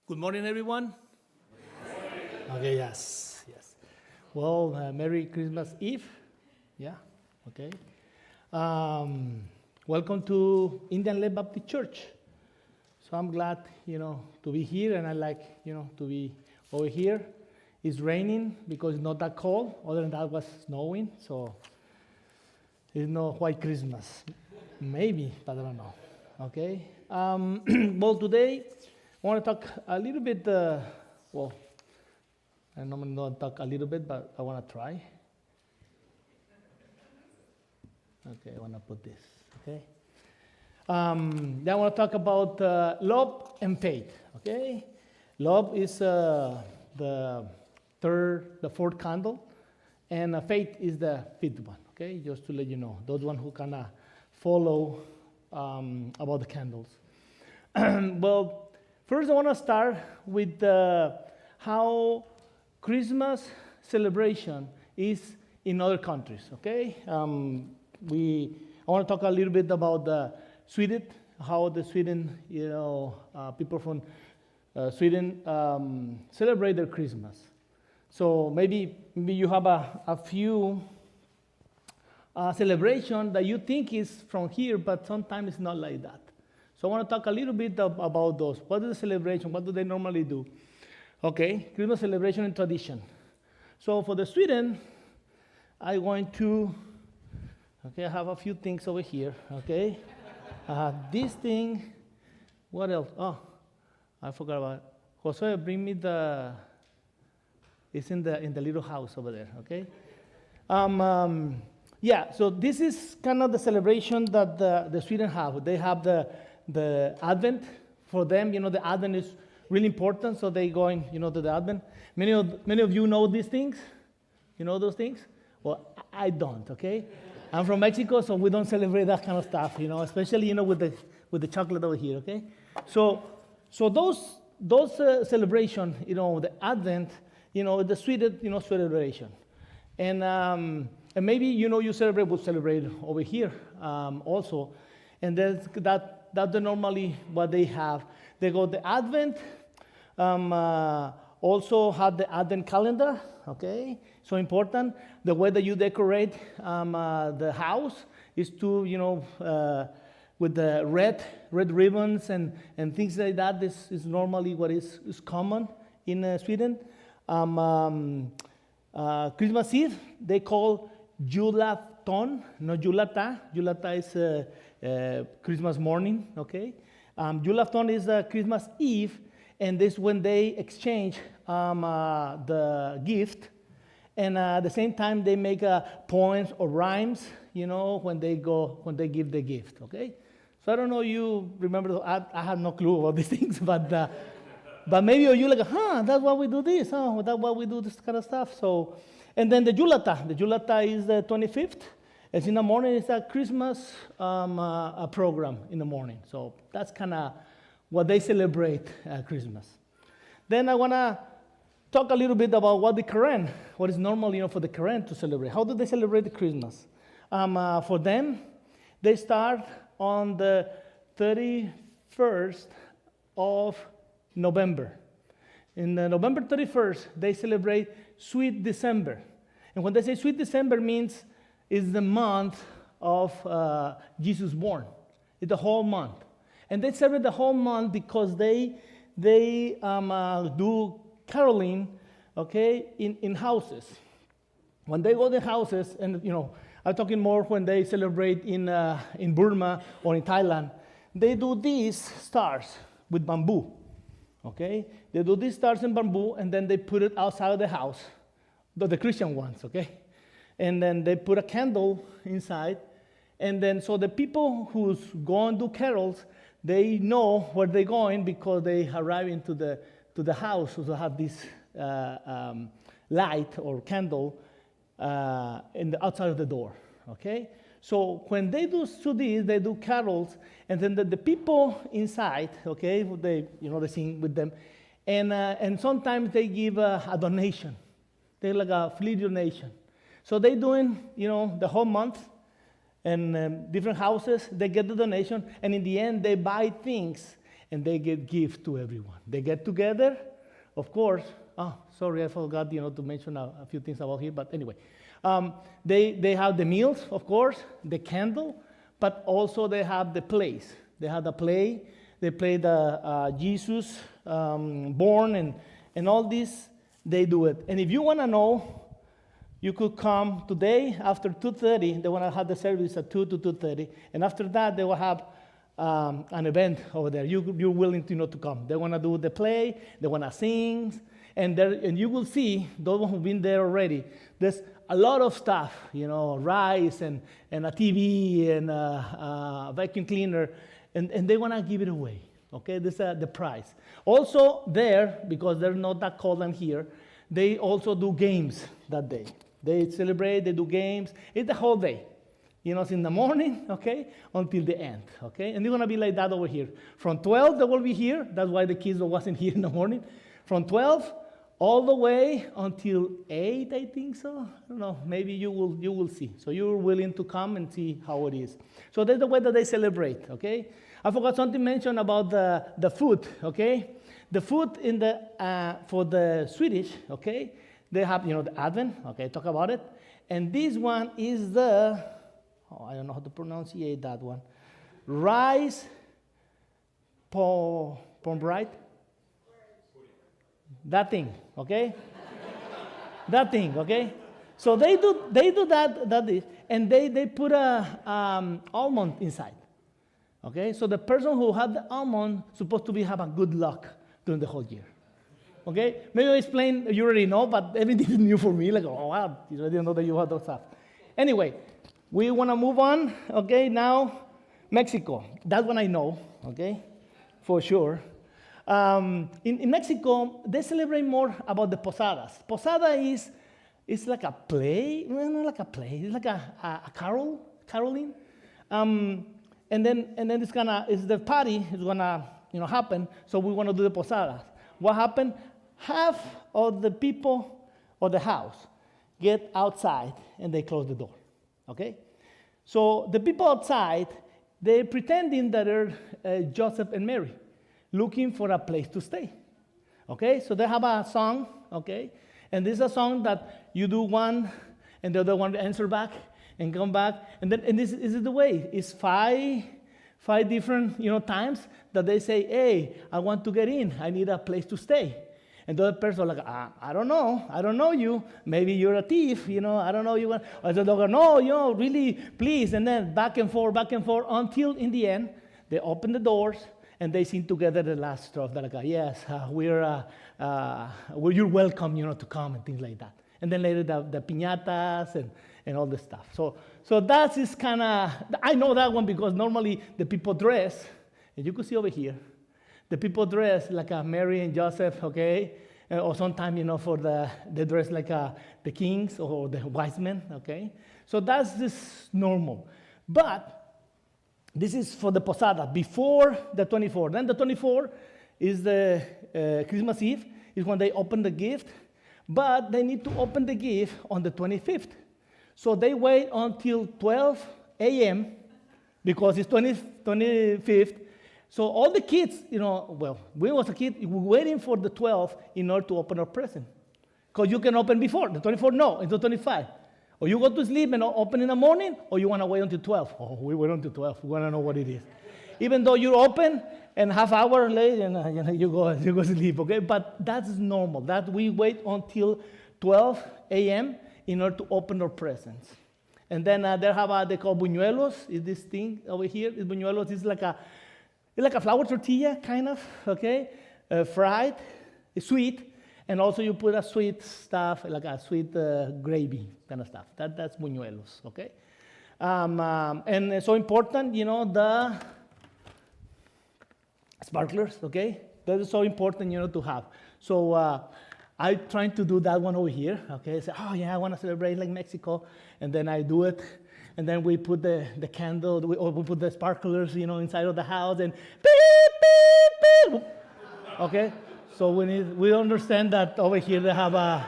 Good morning, everyone. Okay, yes. Well, Merry Christmas Eve. Yeah, okay. Welcome to Indian Lake Baptist Church. So I'm glad, to be here, and I like, to be over here. It's raining because it's not that cold. Other than that, it was snowing, so it's not white Christmas. Maybe, but I don't know. Okay. Well, today I want to talk a little bit. I normally not talk a little bit, but I want to try. Okay, I want to put this. Okay. Then I want to talk about love and faith. Okay. Love is the fourth candle, and faith is the fifth one. Okay, just to let you know, those one who kind of follow about the candles. Well, first I want to start with how Christmas celebration is in other countries. Okay, I want to talk a little bit about Sweden, how the Sweden, people from Sweden celebrate their Christmas. So maybe you have a few celebration that you think is from here, but sometimes it's not like that. So I want to talk a little bit about those. What is the celebration? What do they normally do? Okay, Christmas celebration and tradition. So for the Sweden, I'm going to, I have a few things over here, okay? This thing, what else? Oh, I forgot about it. Jose, bring me it's in the little house over there, okay? Yeah, so this is kind of the celebration that the Sweden have. They have the Advent. For them, the Advent is really important, so they going, to the Advent. Many of you know these things. You know those things? Well, I don't, okay? I'm from Mexico, so we don't celebrate that kind of stuff, especially, with the chocolate over here, okay? So those celebration, the Advent, the Sweden, celebration. And maybe, you celebrate over here also. And that's normally what they have. They go the Advent, also have the Advent calendar, okay? So important. The way that you decorate the house is to, with the red ribbons and things like that. This is normally what is common in Sweden. Christmas Eve, they call julafton, not julata. Julata is Christmas morning, okay? Julafton is Christmas Eve, and this is when they exchange the gift, and at the same time they make poems or rhymes, when they give the gift, okay? So I don't know, you remember, I have no clue about these things, but maybe you like, that's why we do this, that's why we do this kind of stuff. So, and then the Julata is the 25th. It's in the morning. It's a Christmas program in the morning. So that's kind of what they celebrate Christmas. Then I want to talk a little bit about what is normal, for the Karen to celebrate. How do they celebrate the Christmas? For them, they start on the 31st of November. In November 31st, they celebrate Sweet December. And when they say Sweet December means it's the month of Jesus born. It's the whole month. And they celebrate the whole month because they do caroling, okay, in houses. When they go to houses, and I'm talking more when they celebrate in Burma or in Thailand, they do these stars with bamboo. Okay, they do these stars in bamboo, and then they put it outside of the house, the Christian ones, okay? And then they put a candle inside, and then so the people who's going to do carols, they know where they're going because they arrive into the house, so they have this light or candle in the outside of the door, okay? So when they do this, they do carols, and then the people inside, okay, they sing with them, and sometimes they give a donation. They like a free donation. So they doing, the whole month, and different houses, they get the donation, and in the end, they buy things, and they give gifts to everyone. They get together, of course. Oh, sorry, I forgot, to mention a few things about here, but anyway. They have the meals, of course, the candle, but also they have the plays. They have the play. They play the Jesus born and all this. They do it. And if you want to know, you could come today after 2:30. They want to have the service at 2 to 2:30. And after that, they will have an event over there. You're willing to come. They want to do the play. They want to sing. And you will see, those who've been there already, there's a lot of stuff, rice and a TV and a vacuum cleaner. And they want to give it away. Okay, this is the prize. Also there, because they're not that cold than here, they also do games that day. They celebrate, they do games. It's the whole day. It's in the morning, okay, until the end, okay? And it's going to be like that over here. From 12, they will be here. That's why the kids wasn't here in the morning. From 12 all the way until 8, I think so. I don't know. Maybe you will see. So you're willing to come and see how it is. So that's the way that they celebrate, okay? I forgot something to mention about the food, okay? The food in for the Swedish, okay? They have, the Advent, okay, talk about it. And this one is I don't know how to pronounce that one. Rice, pomfret. That thing, okay? That thing, okay? So they do that, and they put a almond inside, okay? So the person who had the almond supposed to have a good luck during the whole year, okay? Maybe I explain, you already know, but everything is new for me, like, oh, wow, I didn't know that you had those stuff. Anyway, we want to move on, okay? Now, Mexico, that one I know, okay, for sure. In Mexico, they celebrate more about the posadas. Posada is like a play, well, not like a play, it's like a caroling. And then it's the party is gonna happen. So we want to do the posadas. What happened? Half of the people of the house get outside and they close the door. Okay, so the people outside, they're pretending that they're Joseph and Mary, looking for a place to stay. Okay, so they have a song, okay, and this is a song that you do one, and the other one answer back and come back, and this is the way. It's five different times that they say, hey, I want to get in. I need a place to stay. And the other person like, I don't know you. Maybe you're a thief, I don't know you. Or the dog, no, really, please. And then back and forth, until in the end, they open the doors and they sing together the last strophe. They're like, yes, you're welcome, to come and things like that. And then later the piñatas and all this stuff. So that is kind of, I know that one because normally the people dress, and you can see over here, the people dress like Mary and Joseph, okay? Or sometimes, for they dress like the kings or the wise men, okay? So that's just normal. But this is for the posada, before the 24th. Then the 24th is the Christmas Eve, is when they open the gift. But they need to open the gift on the 25th. So they wait until 12 a.m. because it's 25th. So all the kids, we was a kid, we were waiting for the 12th in order to open our present. Because you can open before, the 24th, no, until 25. Or you go to sleep and open in the morning, or you want to wait until 12. Oh, we wait until 12, we want to know what it is. Even though you open, and half hour late, and you go sleep, okay? But that's normal, that we wait until 12 a.m. in order to open our presents. And then they call buñuelos, is this thing over here. Buñuelos is like a flour tortilla, kind of, okay? Fried, sweet, and also you put a sweet stuff, like a sweet gravy kind of stuff. That's buñuelos, okay? And it's so important, the sparklers, okay? That is so important, to have. So I'm trying to do that one over here, okay? Say, oh yeah, I want to celebrate like Mexico, and then I do it. And then we put the candle, we put the sparklers, inside of the house, and beep, beep, beep. Okay? So we understand that over here they have a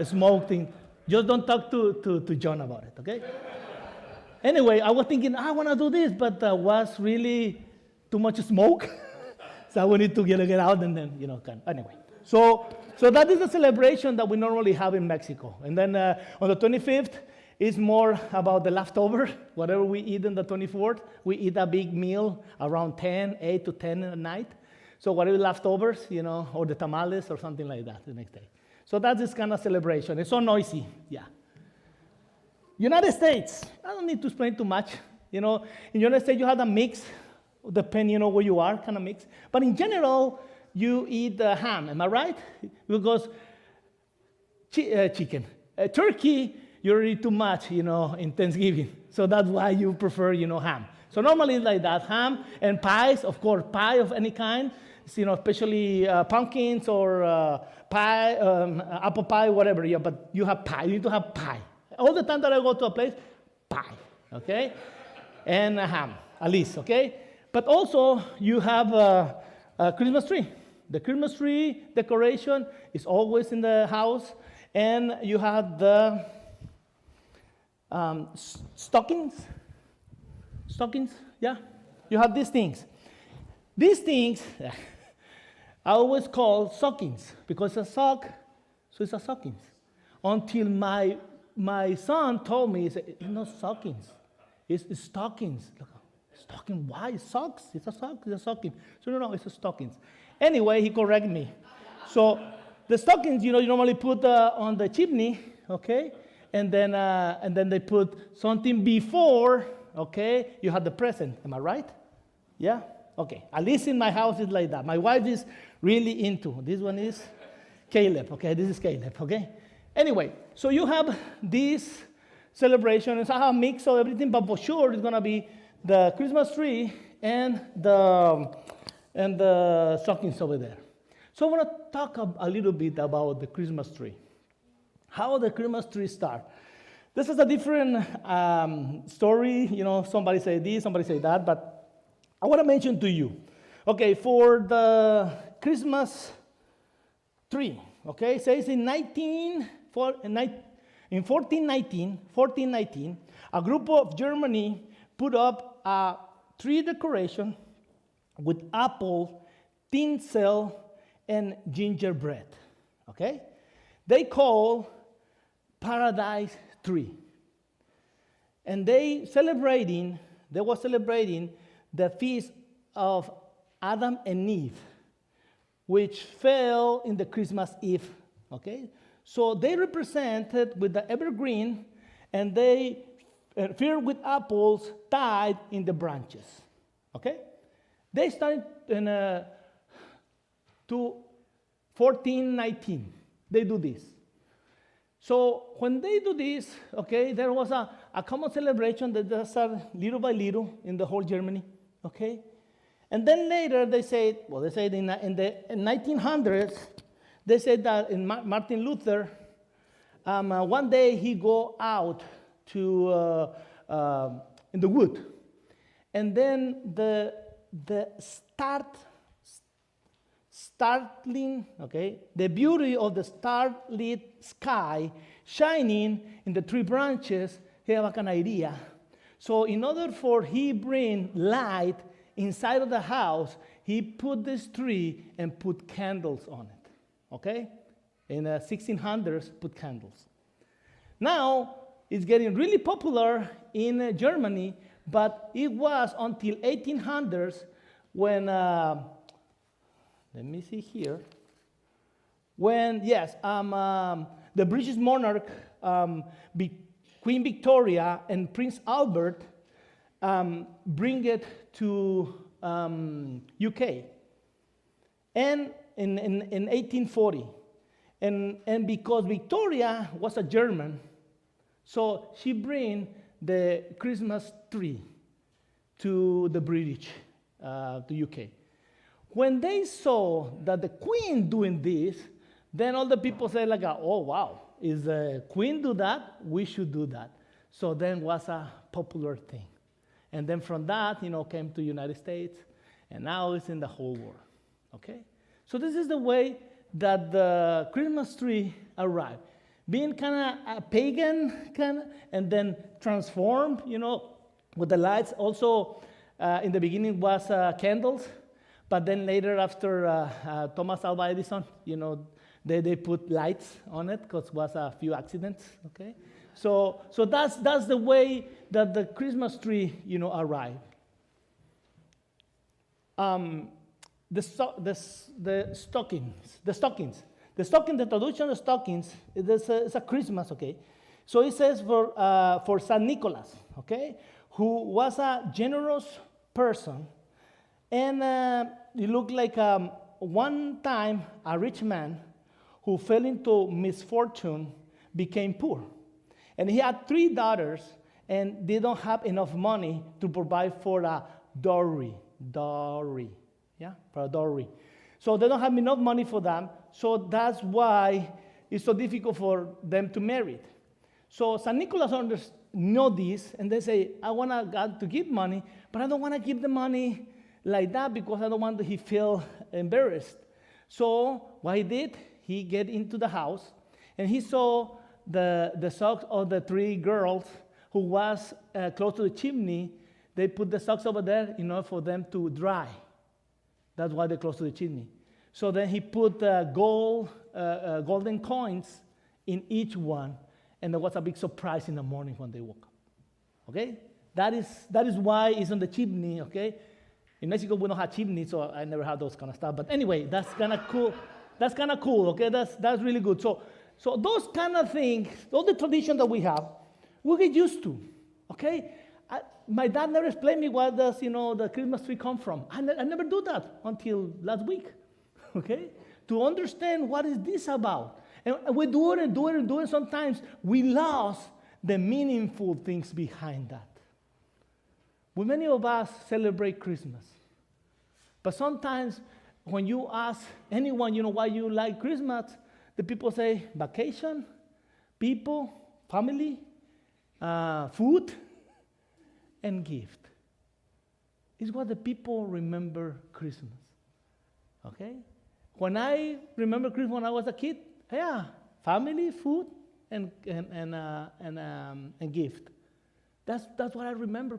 smoke thing. Just don't talk to John about it, okay? Anyway, I was thinking, I want to do this, but was really too much smoke. So we need to get out and then, anyway. So that is the celebration that we normally have in Mexico. And then on the 25th, it's more about the leftover. Whatever we eat on the 24th, we eat a big meal around 8 to 10 at night. So whatever leftovers, or the tamales or something like that the next day. So that's this kind of celebration. It's so noisy, yeah. United States, I don't need to explain too much. In the United States, you have a mix, depending where you are, kind of mix. But in general, you eat ham, am I right? Because chicken. Turkey, you already eat too much, in Thanksgiving. So that's why you prefer, ham. So normally it's like that, ham and pies, of course, pie of any kind, especially pumpkins or pie, apple pie, whatever. Yeah, but you have pie. You need to have pie. All the time that I go to a place, pie, okay? And a ham, at least, okay? But also, you have a Christmas tree. The Christmas tree decoration is always in the house. And you have the stockings. Stockings, yeah? You have these things. These things, I always call stockings, because it's a sock, so it's a stockings. Until my son told me, he said, it's not stockings, it's stockings. Stocking, why? Socks? It's a sock, it's a stocking. So no, it's a stockings. Anyway, he corrected me. So the stockings, you normally put on the chimney, okay? And then they put something before, okay? You have the present, am I right? Yeah? Okay, at least in my house it's like that. My wife is really into, this one is Caleb, okay? This is Caleb, okay? Anyway, so you have this celebration. It's a mix of everything, but for sure it's gonna be the Christmas tree and the stockings over there. So I want to talk a little bit about the Christmas tree. How the Christmas tree start. This is a different story. Somebody say this, somebody say that, but I want to mention to you. Okay, for the Christmas tree, okay, it says in 1419, a group of Germany put up a tree decoration with apple, tinsel, and gingerbread. Okay? They call Paradise Tree. And they were celebrating the feast of Adam and Eve, which fell in the Christmas Eve. Okay? So they represented with the evergreen, and they filled with apples tied in the branches. Okay? They started in 1419. They do this. So when they do this, okay, there was a common celebration that just started little by little in the whole Germany. Okay? And then later they said in the 1900s, they said that in Martin Luther, one day he go out to in the wood, and then the the beauty of the starlit sky shining in the tree branches, he have an idea. So in order for he bring light inside of the house, he put this tree and put candles on it. Okay? In the 1600s, put candles. Now, it's getting really popular in Germany, but it was until 1800s when, let me see here, when, the British monarch, Queen Victoria and Prince Albert bring it to UK. And in 1840. And because Victoria was a German, so she bring the Christmas tree to the British, to UK. When they saw that the Queen doing this, then all the people say like, oh wow, is the Queen do that? We should do that. So then was a popular thing. And then from that, came to United States, and now it's in the whole world, okay? So this is the way that the Christmas tree arrived. Being kind of a pagan, and then transformed, with the lights. Also, in the beginning was candles, But then later, after Thomas Alva Edison, they put lights on it because was a few accidents. Okay, so that's the way that the Christmas tree arrived. The stockings, the traditional stockings. It's a Christmas. Okay, so it says for Saint Nicholas. Okay, who was a generous person. And it looked like one time a rich man who fell into misfortune became poor. And he had 3 daughters, and they don't have enough money to provide for a dowry. Yeah, for a dowry. So they don't have enough money for them, so that's why it's so difficult for them to marry. So St. Nicholas know this, and they say, I want God to give money, but I don't want to give the money like that because I don't want he feel embarrassed. So what he did, he get into the house and he saw the socks of the 3 girls who was close to the chimney. They put the socks over there in order for them to dry. That's why they're close to the chimney. So then he put golden coins in each one, and there was a big surprise in the morning when they woke up. Okay, that is why it's on the chimney. Okay. In Mexico, we don't have chimneys, so I never had those kind of stuff. But anyway, that's kind of cool. That's kind of cool, okay? That's really good. So those kind of things, all the tradition that we have, we get used to, okay? My dad never explained me where does, the Christmas tree come from. I never do that until last week, okay? To understand what is this about. And we do it and do it and do it. Sometimes we lost the meaningful things behind that. Well, many of us celebrate Christmas. But sometimes when you ask anyone, why you like Christmas, the people say vacation, people, family, food, and gift. It's what the people remember Christmas. Okay? When I remember Christmas when I was a kid, yeah, family, food, and gift. That's what I remember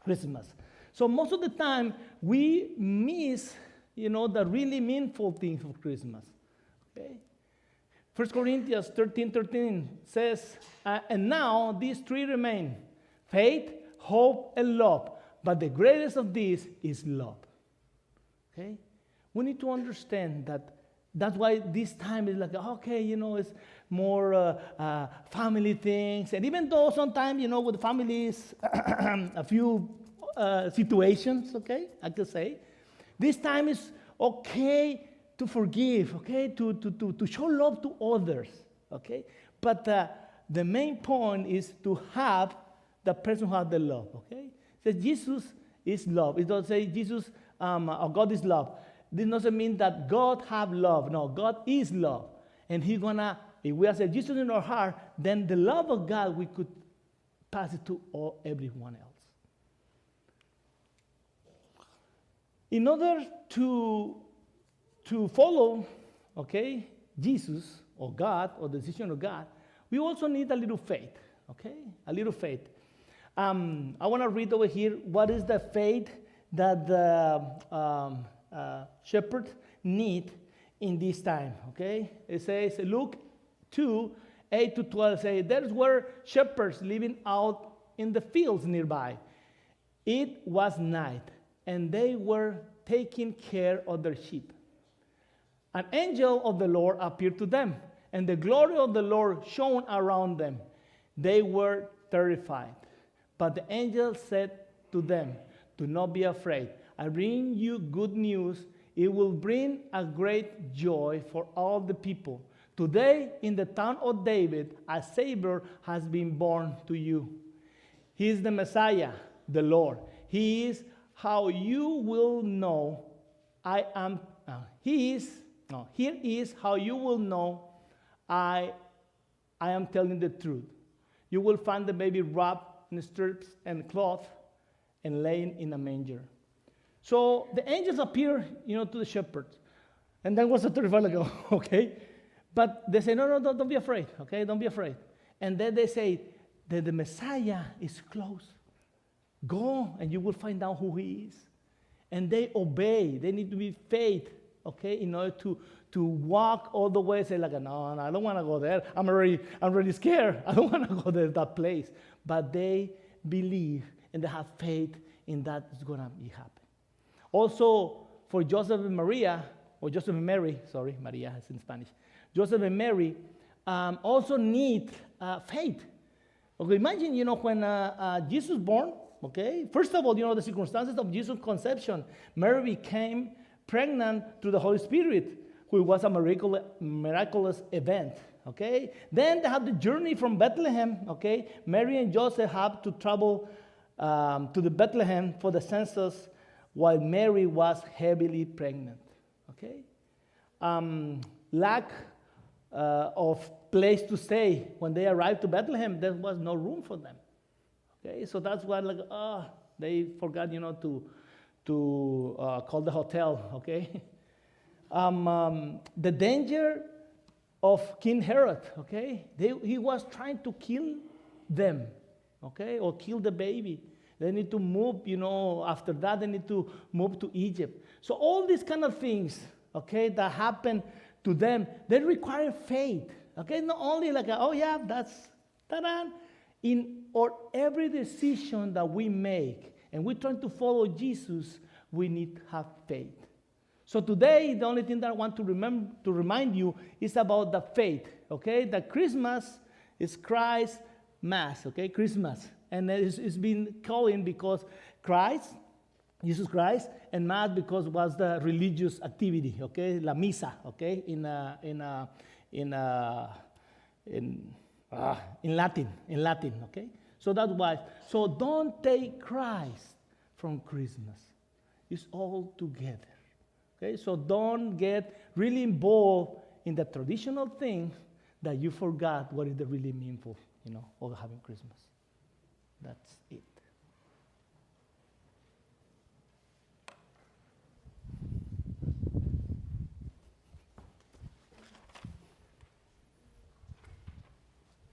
Christmas. So most of the time, we miss, the really meaningful things of Christmas. Okay? 1 Corinthians 13:13 says, and now these 3 remain, faith, hope, and love. But the greatest of these is love. Okay? We need to understand that that's why this time is like, okay, it's more family things. And even though sometimes, with families, a few situations, okay, I could say, this time is okay to forgive, okay, to show love to others, okay. But the main point is to have the person who has the love, okay. It says Jesus is love. It doesn't say Jesus or God is love. This doesn't mean that God have love. No, God is love. And he's gonna, if we have Jesus in our heart, then the love of God, we could pass it to everyone else. In order to follow, okay, Jesus or God or the decision of God, we also need a little faith, okay, a little faith. I want to read over here what is the faith that the shepherds need in this time, okay? It says, Luke 2:8-12 say, there were shepherds living out in the fields nearby. It was night, and they were taking care of their sheep. An angel of the Lord appeared to them, and the glory of the Lord shone around them. They were terrified. But the angel said to them, do not be afraid. I bring you good news. It will bring a great joy for all the people. Today, in the town of David, a Savior has been born to you. He is the Messiah, the Lord. He is how you will know I am. Here is how you will know I am telling the truth. You will find the baby wrapped in strips and cloth and laying in a manger. So the angels appear, to the shepherds. And then was a terrified, like, okay. But they say, no, don't be afraid, okay? Don't be afraid. And then they say that the Messiah is close. Go and you will find out who he is. and they obey. They need to be faith, okay, in order to walk all the way. Say like, no, I don't want to go there. I'm already scared. I don't want to go there, that place. But they believe and they have faith in that it's going to be happen. Also, for Joseph and Maria, or Joseph and Mary, sorry, Maria is in Spanish. Joseph and Mary also need faith. Okay, imagine, when Jesus born, okay, first of all, the circumstances of Jesus' conception. Mary became pregnant through the Holy Spirit, which was a miraculous event, okay? Then they have the journey from Bethlehem, okay? Mary and Joseph have to travel to the Bethlehem for the census while Mary was heavily pregnant, okay? Lack of place to stay. When they arrived to Bethlehem, there was no room for them, okay? So that's why, they forgot, to call the hotel, okay? The danger of King Herod, okay? He was trying to kill them, okay? Or kill the baby. They need to move, after that they need to move to Egypt. So all these kind of things, okay, that happen to them, they require faith, okay? Not only that's, ta-da. Every decision that we make, and we're trying to follow Jesus, we need to have faith. So today, the only thing that I want to remind you is about the faith, okay? That Christmas is Christ's Mass, okay? Christmas. And it's been called because Jesus Christ, and Mass because it was the religious activity, okay? La misa, okay? In Latin, okay? So that's why. So don't take Christ from Christmas. It's all together. Okay? So don't get really involved in the traditional things that you forgot what is the really meaningful, of having Christmas. That's it.